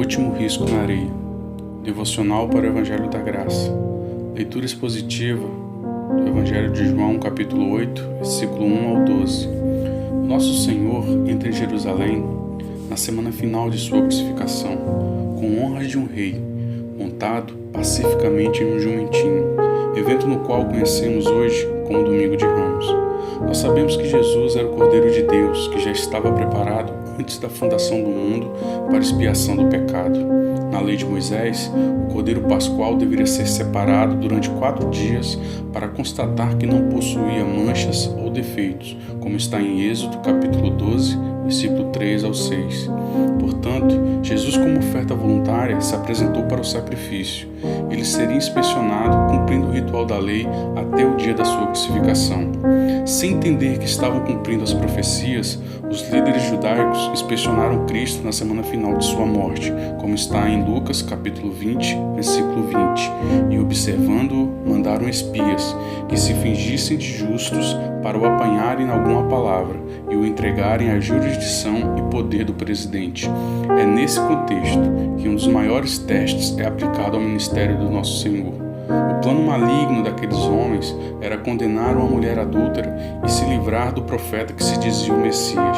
último risco na areia. Devocional para o Evangelho da Graça. Leitura expositiva do Evangelho de João, capítulo 8, versículo 1 ao 12. O nosso Senhor entra em Jerusalém na semana final de sua crucificação, com honras de um rei, montado pacificamente em um jumentinho, evento no qual conhecemos hoje como Domingo de Ramos. Nós sabemos que Jesus era o Cordeiro de Deus, que já estava preparado antes da fundação do mundo para a expiação do pecado. Na lei de Moisés, o Cordeiro Pascual deveria ser separado durante 4 dias para constatar que não possuía manchas ou defeitos, como está em Êxodo capítulo 12, versículo 3 ao 6. Portanto, Jesus, como oferta voluntária, se apresentou para o sacrifício. Ele seria inspecionado, cumprindo o ritual da lei até o dia da sua crucificação. Sem entender que estavam cumprindo as profecias, os líderes judaicos inspecionaram Cristo na semana final de sua morte, como está em Lucas capítulo 20, versículo 20, e observando-o, mandaram espias, que se fingissem de justos para o apanharem em alguma palavra e o entregarem à jurisdição e poder do presidente. É nesse contexto que um dos maiores testes é aplicado ao ministério do nosso Senhor. O plano maligno daqueles homens era condenar uma mulher adúltera e se livrar do profeta que se dizia o Messias.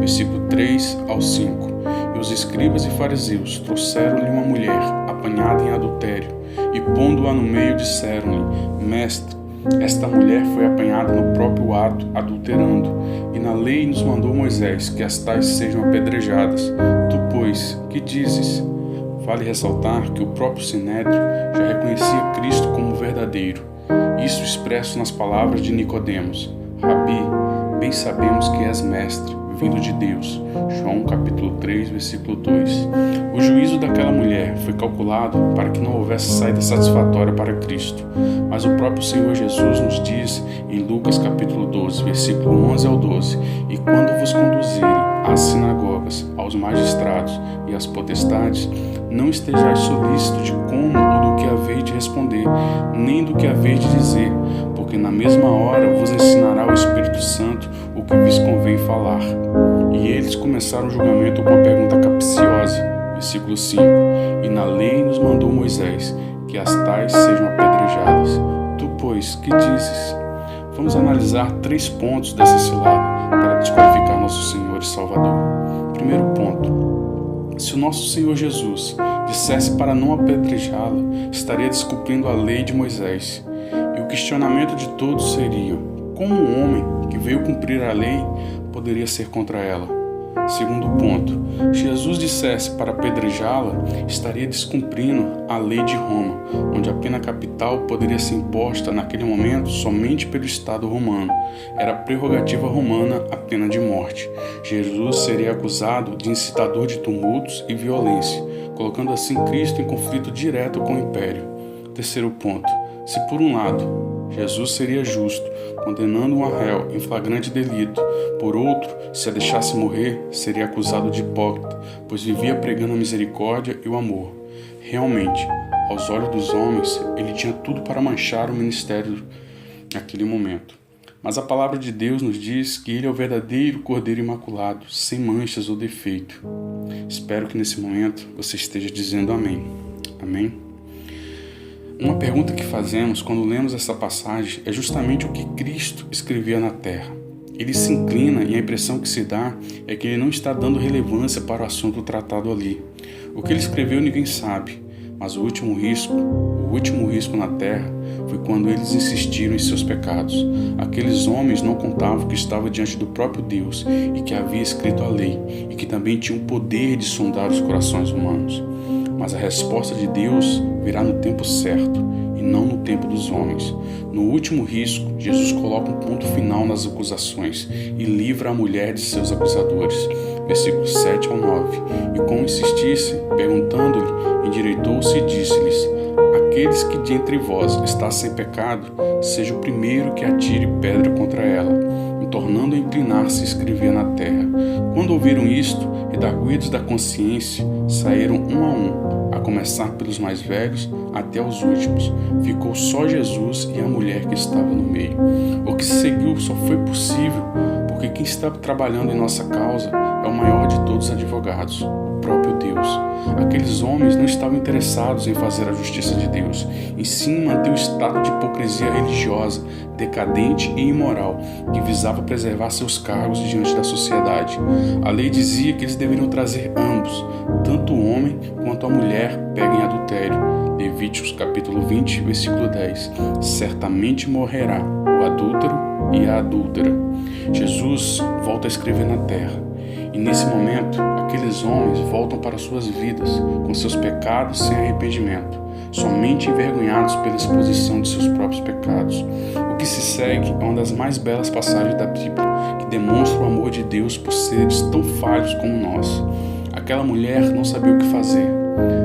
Versículo 3 ao 5. E os escribas e fariseus trouxeram-lhe uma mulher apanhada em adultério e, pondo-a no meio, disseram-lhe: Mestre, esta mulher foi apanhada no próprio ato, adulterando, e na lei nos mandou Moisés que as tais sejam apedrejadas. Tu, pois, que dizes? Vale ressaltar que o próprio Sinédrio já reconhecia Cristo como verdadeiro. Isso expresso nas palavras de Nicodemos: Rabi, bem sabemos que és mestre, vindo de Deus. João capítulo 3, versículo 2. O juízo daquela mulher foi calculado para que não houvesse saída satisfatória para Cristo. Mas o próprio Senhor Jesus nos diz em Lucas capítulo 12, versículo 11 ao 12: E quando vos conduzirem às sinagogas, aos magistrados e às potestades, não estejais solícito de como ou do que haveis de responder, nem do que haveis de dizer, porque na mesma hora vos ensinará o Espírito Santo o que vos convém falar. E eles começaram o julgamento com a pergunta capciosa, versículo 5: E na lei nos mandou Moisés que as tais sejam apedrejadas. Tu, pois, que dizes? Vamos analisar 3 pontos dessa cilada para desqualificar nosso Senhor e Salvador. Primeiro ponto: se o nosso Senhor Jesus dissesse para não apedrejá-la, estaria descumprindo a lei de Moisés. E o questionamento de todos seria: como um homem que veio cumprir a lei poderia ser contra ela? Segundo ponto: se Jesus dissesse para apedrejá-la, estaria descumprindo a lei de Roma, onde a pena capital poderia ser imposta naquele momento somente pelo Estado romano. Era prerrogativa romana a pena de morte. Jesus seria acusado de incitador de tumultos e violência, colocando assim Cristo em conflito direto com o Império. Terceiro ponto: se por um lado Jesus seria justo, condenando um réu em flagrante delito, por outro, se a deixasse morrer, seria acusado de hipócrita, pois vivia pregando a misericórdia e o amor. Realmente, aos olhos dos homens, ele tinha tudo para manchar o ministério naquele momento. Mas a palavra de Deus nos diz que ele é o verdadeiro Cordeiro Imaculado, sem manchas ou defeito. Espero que nesse momento você esteja dizendo amém. Amém? Uma pergunta que fazemos quando lemos essa passagem é justamente o que Cristo escrevia na terra. Ele se inclina e a impressão que se dá é que ele não está dando relevância para o assunto tratado ali. O que ele escreveu ninguém sabe, mas o último risco na terra foi quando eles insistiram em seus pecados. Aqueles homens não contavam que estava diante do próprio Deus e que havia escrito a lei e que também tinha o poder de sondar os corações humanos. Mas a resposta de Deus virá no tempo certo e não no tempo dos homens. No último risco, Jesus coloca um ponto final nas acusações e livra a mulher de seus acusadores. Versículos 7 ao 9. E como insistisse, perguntando-lhe, endireitou-se e disse-lhes: Aqueles que de entre vós está sem pecado, seja o primeiro que atire pedra contra ela. E tornando a inclinar-se, escrevia na terra. Quando ouviram isto, redarguidos da consciência, saíram um a um, a começar pelos mais velhos até os últimos. Ficou só Jesus e a mulher que estava no meio. O que se seguiu só foi possível porque quem está trabalhando em nossa causa é o maior de todos os advogados, próprio Deus. Aqueles homens não estavam interessados em fazer a justiça de Deus, e sim manter o estado de hipocrisia religiosa, decadente e imoral, que visava preservar seus cargos diante da sociedade. A lei dizia que eles deveriam trazer ambos, tanto o homem quanto a mulher pegam em adultério. Levíticos capítulo 20, versículo 10. Certamente morrerá o adúltero e a adúltera. Jesus volta a escrever na terra. E nesse momento, aqueles homens voltam para suas vidas, com seus pecados sem arrependimento, somente envergonhados pela exposição de seus próprios pecados. O que se segue é uma das mais belas passagens da Bíblia, que demonstra o amor de Deus por seres tão falhos como nós. Aquela mulher não sabia o que fazer.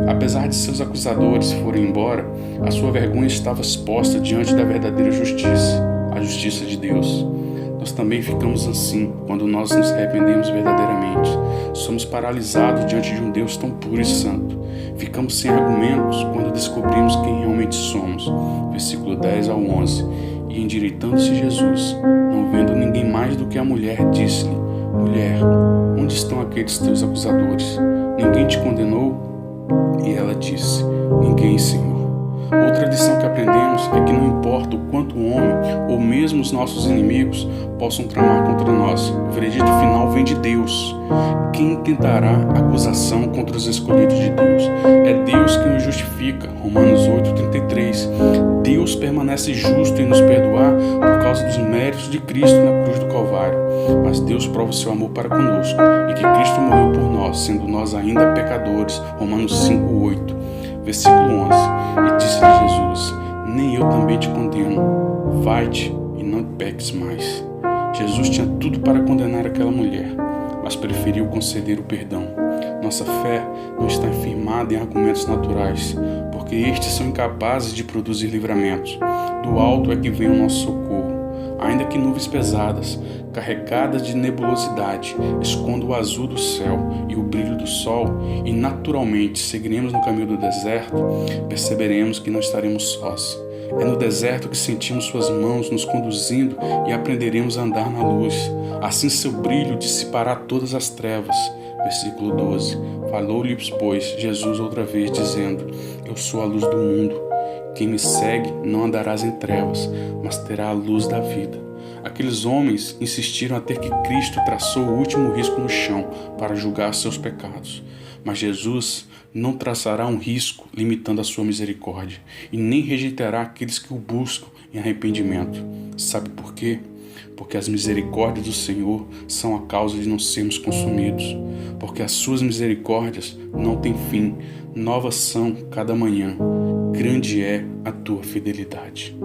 Apesar de seus acusadores forem embora, a sua vergonha estava exposta diante da verdadeira justiça, a justiça de Deus. Nós também ficamos assim quando nós nos arrependemos verdadeiramente. Somos paralisados diante de um Deus tão puro e santo. Ficamos sem argumentos quando descobrimos quem realmente somos. Versículo 10 ao 11. E endireitando-se Jesus, não vendo ninguém mais do que a mulher, disse-lhe: Mulher, onde estão aqueles teus acusadores? Ninguém te condenou? E ela disse: Ninguém, Senhor. Outra lição que aprendemos é que não importa o quanto o homem, ou mesmo os nossos inimigos, possam tramar contra nós, o veredito final vem de Deus. Quem tentará acusação contra os escolhidos de Deus? É Deus que nos justifica, Romanos 8,33. Deus permanece justo em nos perdoar por causa dos méritos de Cristo na cruz do Calvário. Mas Deus prova o seu amor para conosco, e que Cristo morreu por nós, sendo nós ainda pecadores, Romanos 5,8. Versículo 11. E disse-lhe Jesus: Nem eu também te condeno. Vai-te e não peques mais. Jesus tinha tudo para condenar aquela mulher, mas preferiu conceder o perdão. Nossa fé não está firmada em argumentos naturais, porque estes são incapazes de produzir livramentos. Do alto é que vem o nosso socorro. Ainda que nuvens pesadas, carregadas de nebulosidade, escondam o azul do céu e o brilho do sol, e naturalmente seguiremos no caminho do deserto, perceberemos que não estaremos sós. É no deserto que sentimos suas mãos nos conduzindo e aprenderemos a andar na luz. Assim seu brilho dissipará todas as trevas. Versículo 12. Falou-lhes, pois, Jesus outra vez, dizendo: Eu sou a luz do mundo. Quem me segue não andarás em trevas, mas terá a luz da vida. Aqueles homens insistiram até que Cristo traçou o último risco no chão para julgar seus pecados. Mas Jesus não traçará um risco limitando a sua misericórdia, e nem rejeitará aqueles que o buscam em arrependimento. Sabe por quê? Porque as misericórdias do Senhor são a causa de não sermos consumidos. Porque as suas misericórdias não têm fim, novas são cada manhã. Grande é a tua fidelidade.